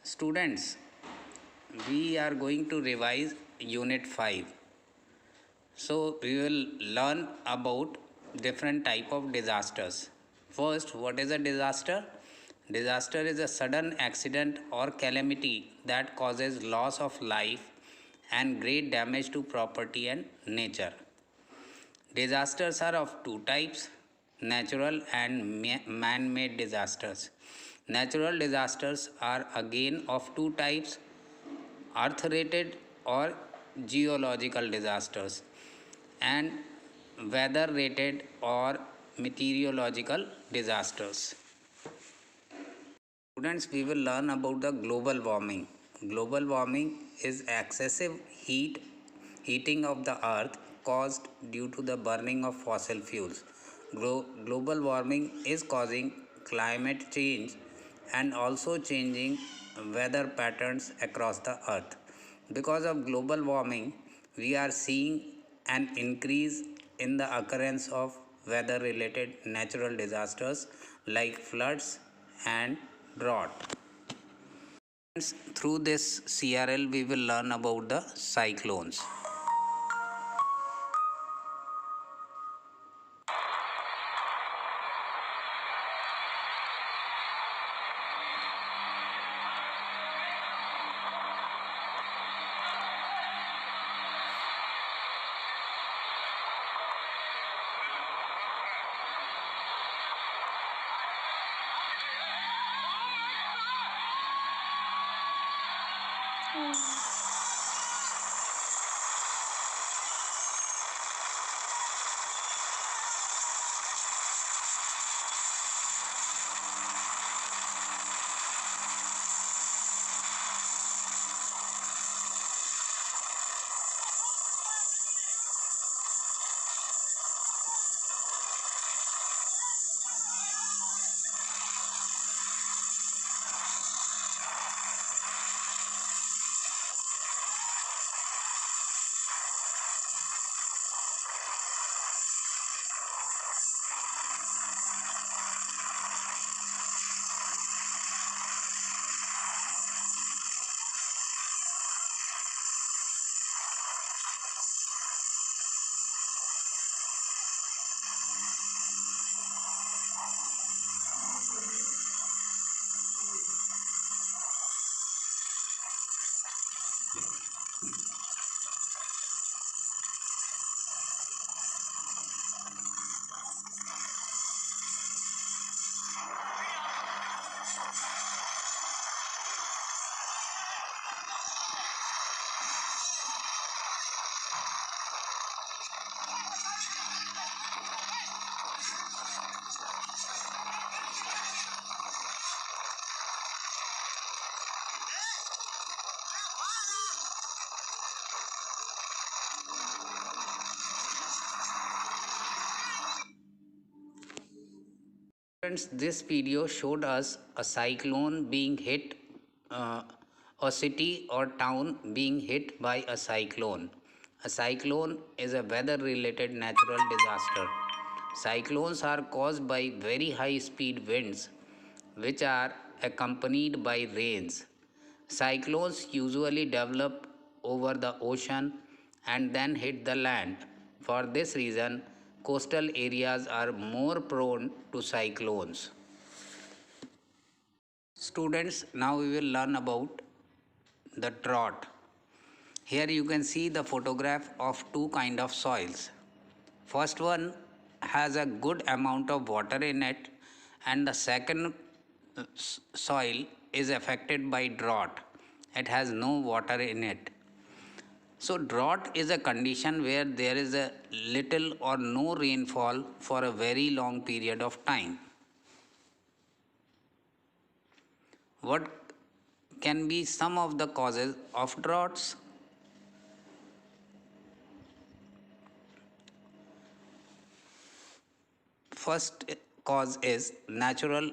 Students, we are going to revise Unit 5. So, we will learn about different type of disasters. First, what is a disaster? Disaster is a sudden accident or calamity that causes loss of life and great damage to property and nature. Disasters are of two types, natural and man made disasters. Natural disasters are again of two types, earth related or geological disasters, and weather related or meteorological disasters. Students, we will learn about the global warming. Global warming is excessive heating of the earth caused due to the burning of fossil fuels. Global warming is causing climate change and also changing weather patterns across the earth. Because of global warming, we are seeing an increase in the occurrence of weather related natural disasters like floods and drought. Through this CRL, we will learn about the cyclones. Friends, this video showed us a cyclone being hit, uh, a city or town being hit by a cyclone. A cyclone is a weather related natural disaster. Cyclones are caused by very high speed winds, which are accompanied by rains. Cyclones usually develop over the ocean and then hit the land. For this reason, coastal areas are more prone to cyclones. Students, now we will learn about the drought. Here you can see the photograph of two kind of soils. First one has a good amount of water in it, and the second soil is affected by drought. It has no water in it. So, drought is a condition where there is a little or no rainfall for a very long period of time. What can be some of the causes of droughts? First cause is natural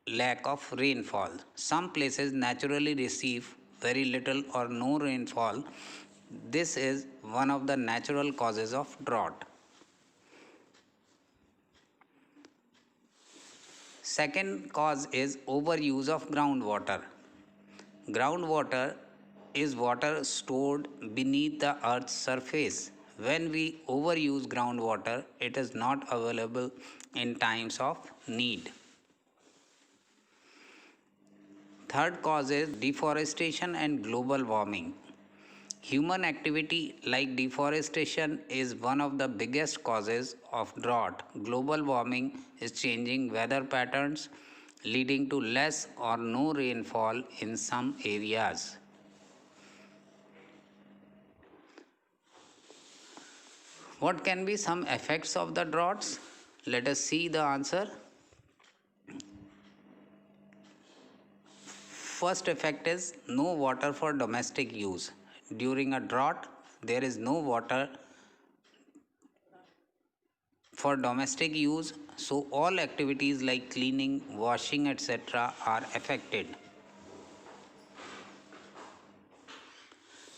lack of rainfall. Some places naturally receive very little or no rainfall. This is one of the natural causes of drought. Second cause is overuse of groundwater. Groundwater is water stored beneath the earth's surface. When we overuse groundwater, it is not available in times of need. Third cause is deforestation and global warming. Human activity like deforestation is one of the biggest causes of drought. Global warming is changing weather patterns, leading to less or no rainfall in some areas. What can be some effects of the droughts? Let us see the answer. First effect is no water for domestic use. During a drought, there is no water for domestic use, so all activities like cleaning, washing, etc. are affected.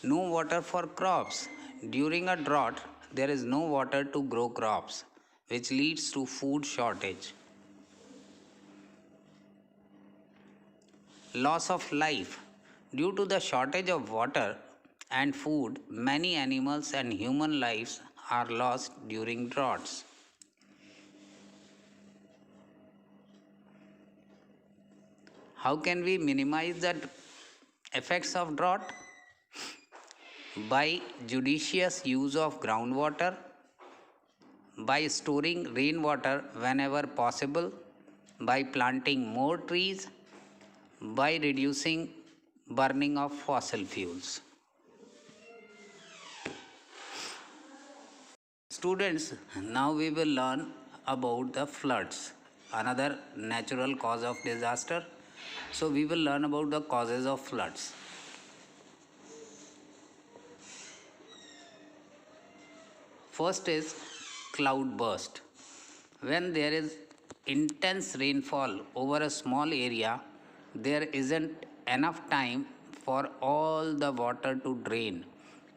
No water for crops. During a drought, there is no water to grow crops, which leads to food shortage. Loss of life. Due to the shortage of water and food, many animals and human lives are lost during droughts. How can we minimize the effects of drought? By judicious use of groundwater, by storing rainwater whenever possible, by planting more trees, by reducing burning of fossil fuels. Students, now we will learn about the floods, another natural cause of disaster. So we will learn about the causes of floods. First is cloud burst. When there is intense rainfall over a small area, there isn't enough time for all the water to drain.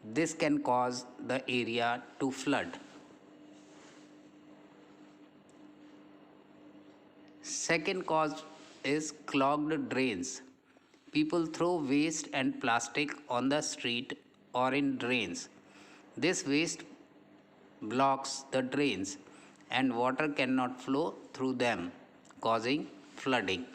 This can cause the area to flood. Second cause is clogged drains. People throw waste and plastic on the street or in drains. This waste blocks the drains and water cannot flow through them, causing flooding.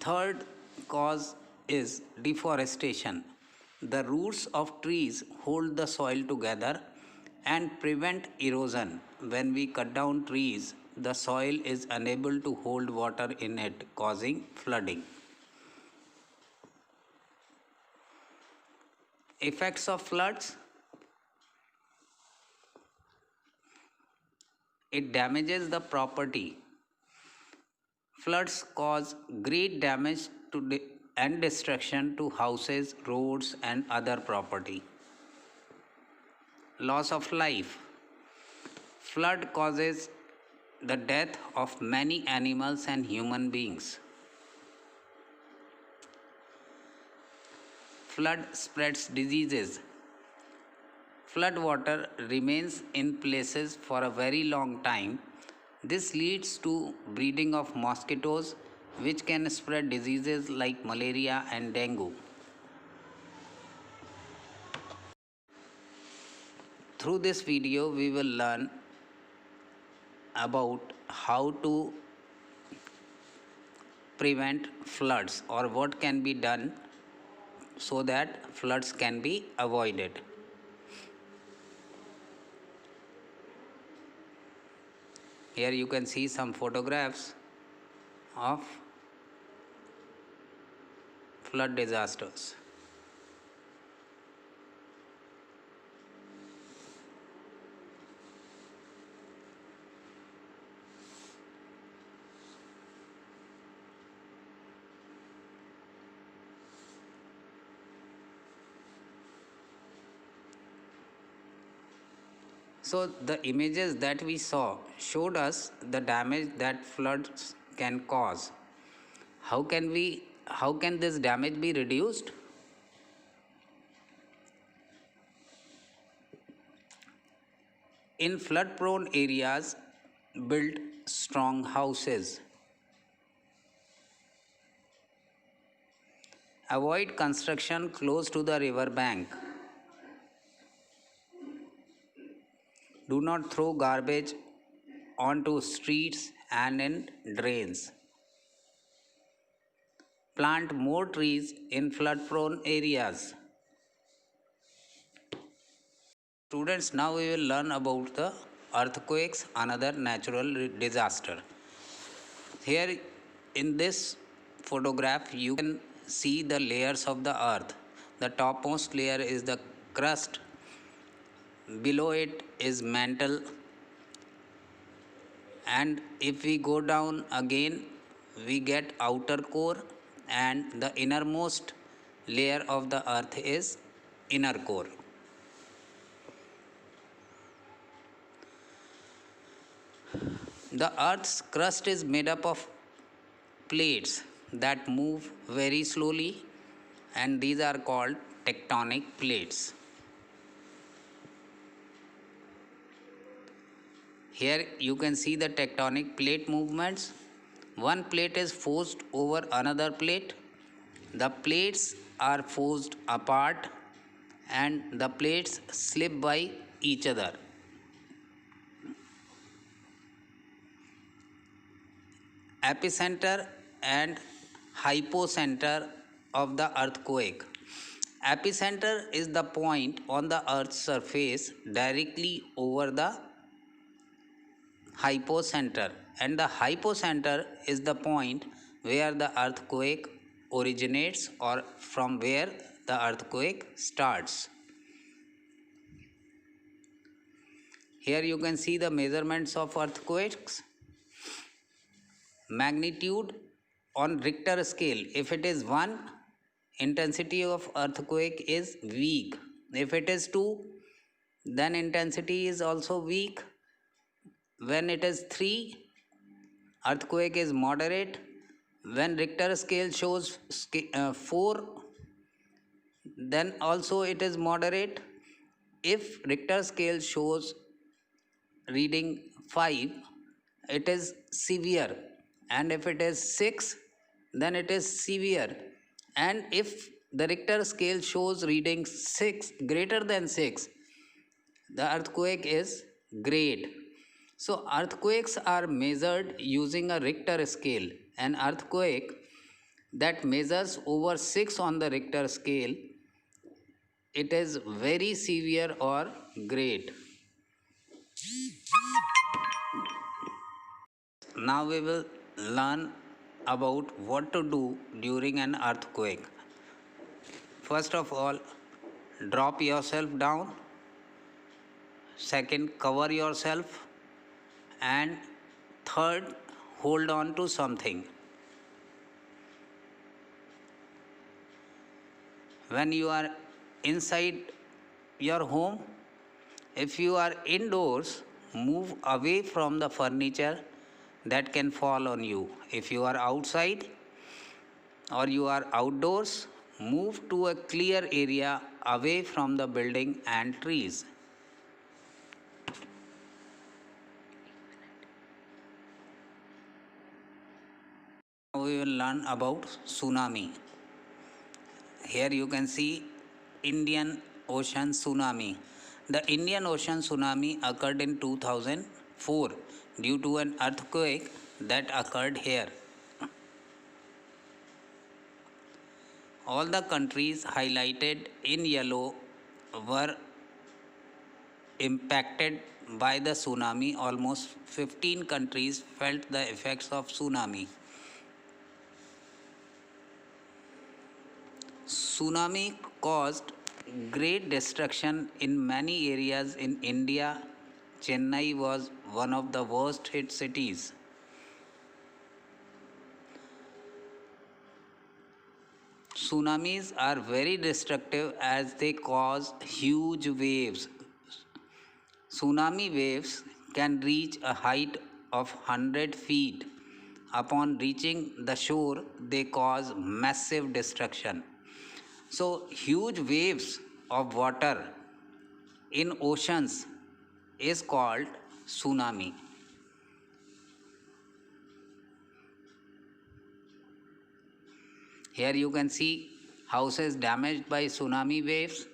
Third cause is deforestation. The roots of trees hold the soil together and prevent erosion. When we cut down trees, the soil is unable to hold water in it, causing flooding. Effects of floods. It damages the property. Floods cause great damage and destruction to houses, roads, and other property. Loss of life. Flood causes the death of many animals and human beings. Flood spreads diseases. Flood water remains in places for a very long time. This leads to breeding of mosquitoes, which can spread diseases like malaria and dengue. Through this video, we will learn about how to prevent floods or what can be done so that floods can be avoided. Here you can see some photographs of flood disasters. So the images that we saw showed us the damage that floods can cause. How can this damage be reduced? In flood prone areas, build strong houses. Avoid construction close to the river bank. Do not throw garbage onto streets and in drains. Plant more trees in flood prone areas. Students, now we will learn about the earthquakes, another natural disaster. Here in this photograph, you can see the layers of the earth. The topmost layer is the crust, below it is mantle, and if we go down again, we get outer core, and the innermost layer of the earth is inner core. The earth's crust is made up of plates that move very slowly, and these are called tectonic plates. Here you can see the tectonic plate movements. One plate is forced over another plate. The plates are forced apart and the plates slip by each other. Epicenter and hypocenter of the earthquake. Epicenter is the point on the earth's surface directly over the hypocenter, and the hypocenter is the point where the earthquake originates or from where the earthquake starts. Here you can see the measurements of earthquakes. Magnitude on Richter scale, if it is 1, intensity of earthquake is weak. If it is 2, then intensity is also weak. When it is 3, earthquake is moderate. When Richter scale shows 4, then also it is moderate. If Richter scale shows reading 5, it is severe, and if it is 6, then it is severe, and if the Richter scale shows reading 6 greater than 6, the earthquake is great. So earthquakes are measured using a Richter scale. An earthquake that measures over 6 on the Richter scale, it is very severe or great. Now we will learn about what to do during an earthquake. First of all, drop yourself down. Second, cover yourself. And third, hold on to something. When you are inside your home, if you are indoors, move away from the furniture that can fall on you. If you are outside or you are outdoors, move to a clear area away from the building and trees. Now we will learn about tsunami. Here you can see Indian Ocean tsunami. The Indian Ocean tsunami occurred in 2004 due to an earthquake that occurred here. All the countries highlighted in yellow were impacted by the tsunami. Almost 15 countries felt the effects of tsunami. Tsunami caused great destruction in many areas in India. Chennai was one of the worst hit cities. Tsunamis are very destructive as they cause huge waves. Tsunami waves can reach a height of 100 feet. Upon reaching the shore, they cause massive destruction. So, huge waves of water in oceans is called tsunami. Here you can see houses damaged by tsunami waves,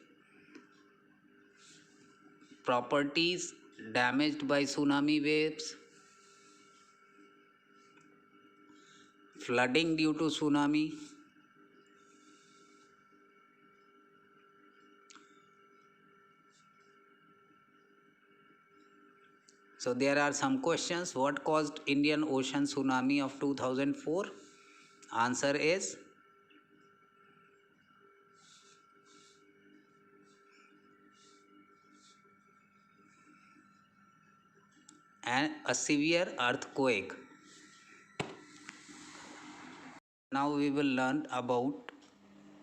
properties damaged by tsunami waves, flooding due to tsunami. So there are some questions. What caused Indian Ocean tsunami of 2004? Answer is a severe earthquake. Now we will learn about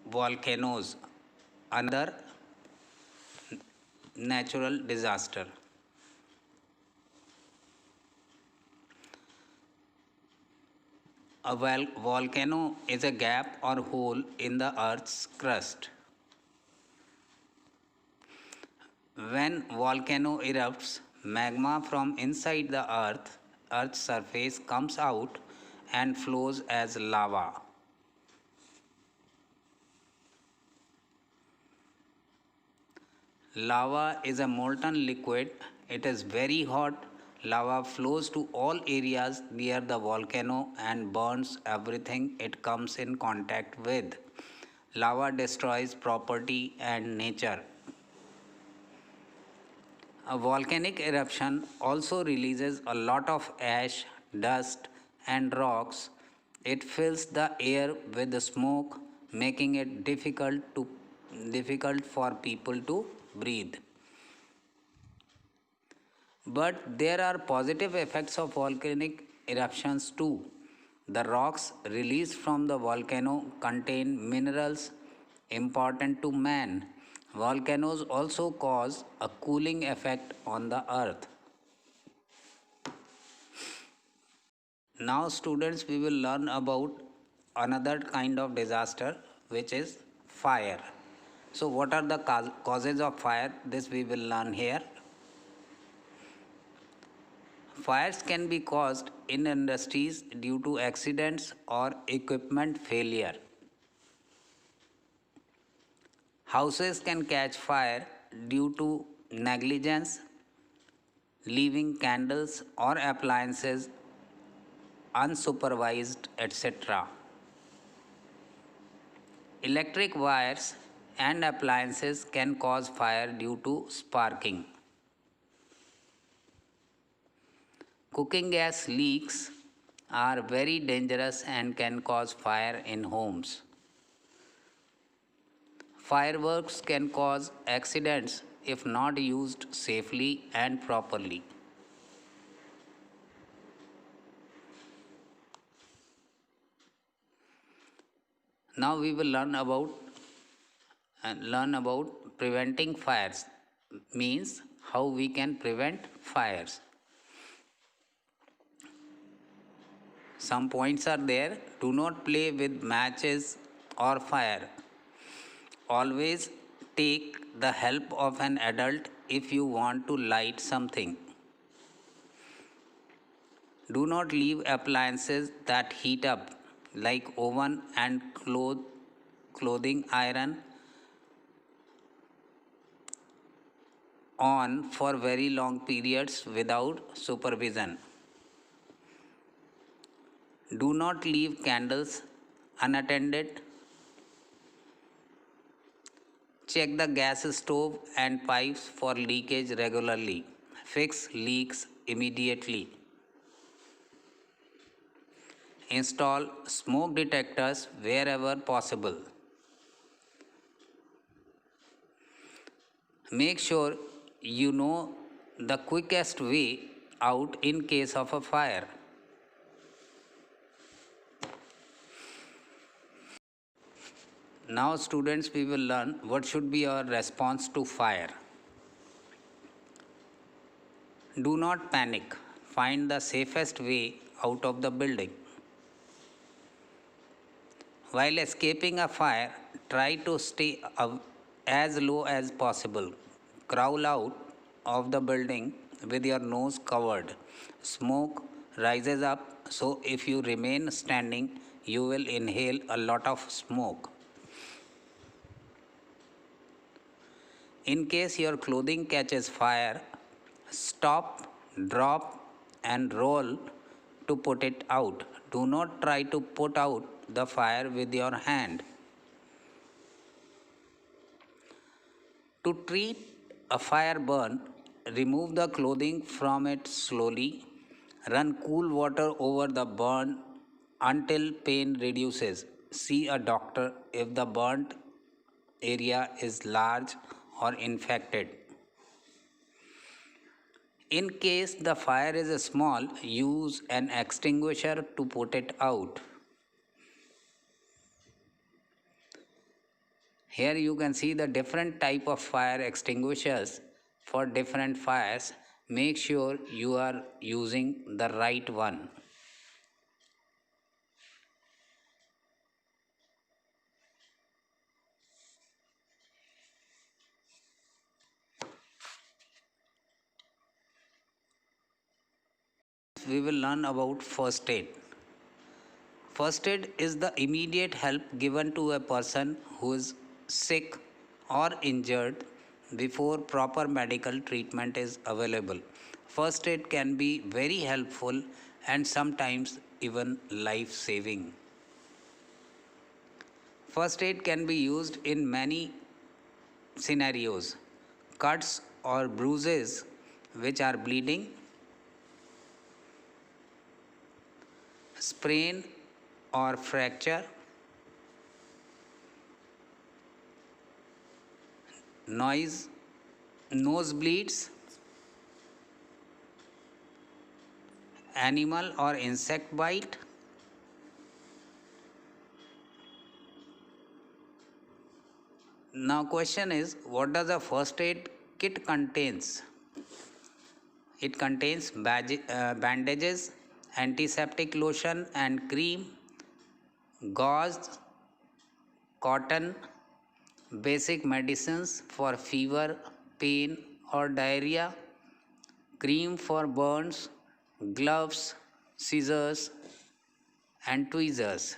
volcanoes, another natural disaster. A volcano is a gap or hole in the earth's crust. When volcano erupts, magma from inside the earth's surface comes out and flows as lava. Lava is a molten liquid. It is very hot. Lava flows to all areas near the volcano and burns everything it comes in contact with. Lava destroys property and nature. A volcanic eruption also releases a lot of ash, dust, and rocks. It fills the air with smoke, making it difficult for people to breathe. But there are positive effects of volcanic eruptions too. The rocks released from the volcano contain minerals important to man. Volcanoes also cause a cooling effect on the earth. Now, students, we will learn about another kind of disaster, which is fire. So, what are the causes of fire? This we will learn here. Fires can be caused in industries due to accidents or equipment failure. Houses can catch fire due to negligence, leaving candles or appliances unsupervised, etc. Electric wires and appliances can cause fire due to sparking. Cooking gas leaks are very dangerous and can cause fire in homes. Fireworks can cause accidents if not used safely and properly. Now we will learn about preventing fires, means how we can prevent fires. Some points are there. Do not play with matches or fire. Always take the help of an adult if you want to light something. Do not leave appliances that heat up, like oven and clothing iron, on for very long periods without supervision. Do not leave candles unattended. Check the gas stove and pipes for leakage regularly. Fix leaks immediately. Install smoke detectors wherever possible. Make sure you know the quickest way out in case of a fire. Now, students, we will learn what should be our response to fire. Do not panic. Find the safest way out of the building. While escaping a fire, try to stay as low as possible. Crawl out of the building with your nose covered. Smoke rises up, So if you remain standing, you will inhale a lot of smoke. In case your clothing catches fire, stop, drop, and roll to put it out. Do not try to put out the fire with your hand. To treat a fire burn, remove the clothing from it slowly. Run cool water over the burn until pain reduces. See a doctor if the burnt area is large or infected. In case the fire is small, use an extinguisher to put it out. Here you can see the different type of fire extinguishers for different fires. Make sure you are using the right one. We will learn about first aid. First aid is the immediate help given to a person who is sick or injured before proper medical treatment is available. First aid can be very helpful and sometimes even life saving. First aid can be used in many scenarios: cuts or bruises which are bleeding, sprain or fracture, nosebleeds, animal or insect bite. Now question is, what does a first aid kit contains? It contains bandages, antiseptic lotion and cream, gauze, cotton, basic medicines for fever, pain or diarrhea, cream for burns, gloves, scissors and tweezers.